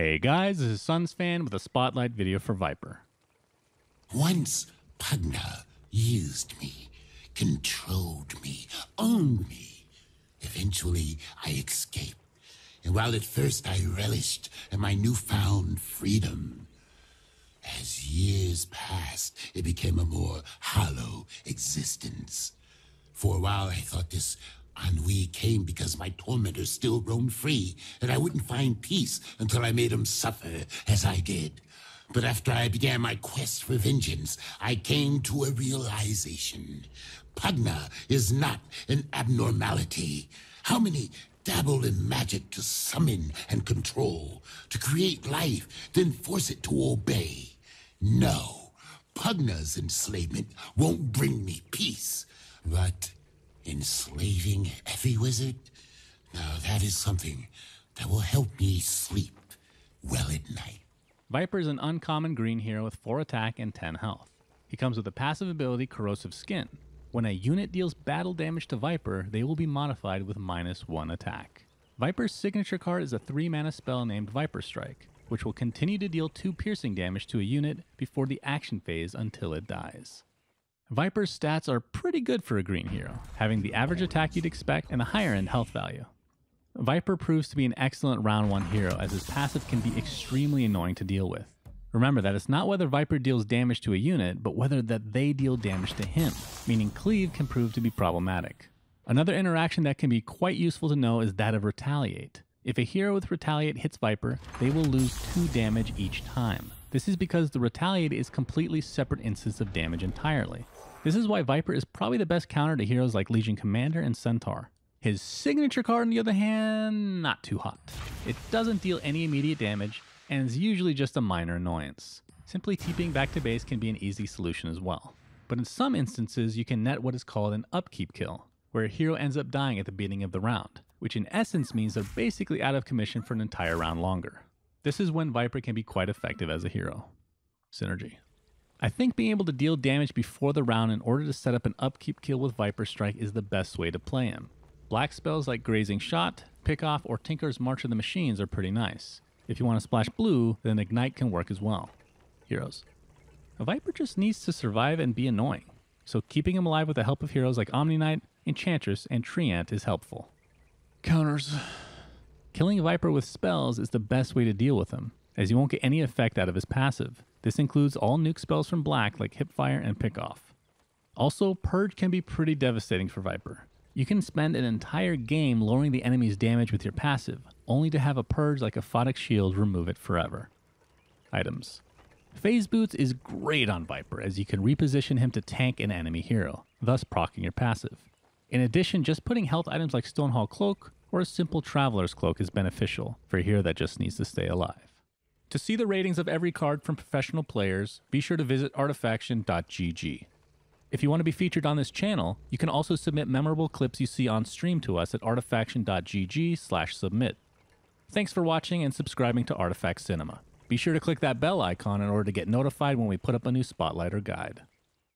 Hey guys, this is SUNSfan with a spotlight video for Viper. Once Pugna used me, controlled me, owned me. Eventually, I escaped. And while at first I relished in my newfound freedom, as years passed, it became a more hollow existence. For a while, I thought this ennui came because my tormentors still roamed free, and I wouldn't find peace until I made them suffer as I did. But after I began my quest for vengeance, I came to a realization. Pugna is not an abnormality. How many dabble in magic to summon and control, to create life, then force it to obey? No, Pugna's enslavement won't bring me peace, but enslaving every wizard? Now that is something that will help me sleep well at night. Viper is an uncommon green hero with 4 attack and 10 health. He comes with a passive ability, Corrosive Skin. When a unit deals battle damage to Viper, they will be modified with -1 attack. Viper's signature card is a 3-mana spell named Viper Strike, which will continue to deal 2 piercing damage to a unit before the action phase until it dies. Viper's stats are pretty good for a green hero, having the average attack you'd expect and a higher end health value. Viper proves to be an excellent round 1 hero as his passive can be extremely annoying to deal with. Remember that it's not whether Viper deals damage to a unit, but whether that they deal damage to him, meaning cleave can prove to be problematic. Another interaction that can be quite useful to know is that of Retaliate. If a hero with Retaliate hits Viper, they will lose 2 damage each time. This is because the Retaliate is completely separate instance of damage entirely. This is why Viper is probably the best counter to heroes like Legion Commander and Centaur. His signature card, on the other hand, not too hot. It doesn't deal any immediate damage, and is usually just a minor annoyance. Simply TPing back to base can be an easy solution as well. But in some instances, you can net what is called an upkeep kill, where a hero ends up dying at the beginning of the round, which in essence means they're basically out of commission for an entire round longer. This is when Viper can be quite effective as a hero. Synergy. I think being able to deal damage before the round in order to set up an upkeep kill with Viper Strike is the best way to play him. Black spells like Grazing Shot, Pick Off, or Tinker's March of the Machines are pretty nice. If you want to splash blue, then Ignite can work as well. Heroes. A Viper just needs to survive and be annoying, so keeping him alive with the help of heroes like Omni Knight, Enchantress, and Treant is helpful. Counters. Killing Viper with spells is the best way to deal with him, as you won't get any effect out of his passive. This includes all nuke spells from Black like Hipfire and Pick Off. Also, Purge can be pretty devastating for Viper. You can spend an entire game lowering the enemy's damage with your passive, only to have a Purge like a Photic Shield remove it forever. Items. Phase Boots is great on Viper as you can reposition him to tank an enemy hero, thus proccing your passive. In addition, just putting health items like Stonehall Cloak or a simple Traveler's Cloak is beneficial for a hero that just needs to stay alive. To see the ratings of every card from professional players, be sure to visit artifaction.gg. If you want to be featured on this channel, you can also submit memorable clips you see on stream to us at artifaction.gg/submit. Thanks for watching and subscribing to ArtifactCinema. Be sure to click that bell icon in order to get notified when we put up a new spotlight or guide.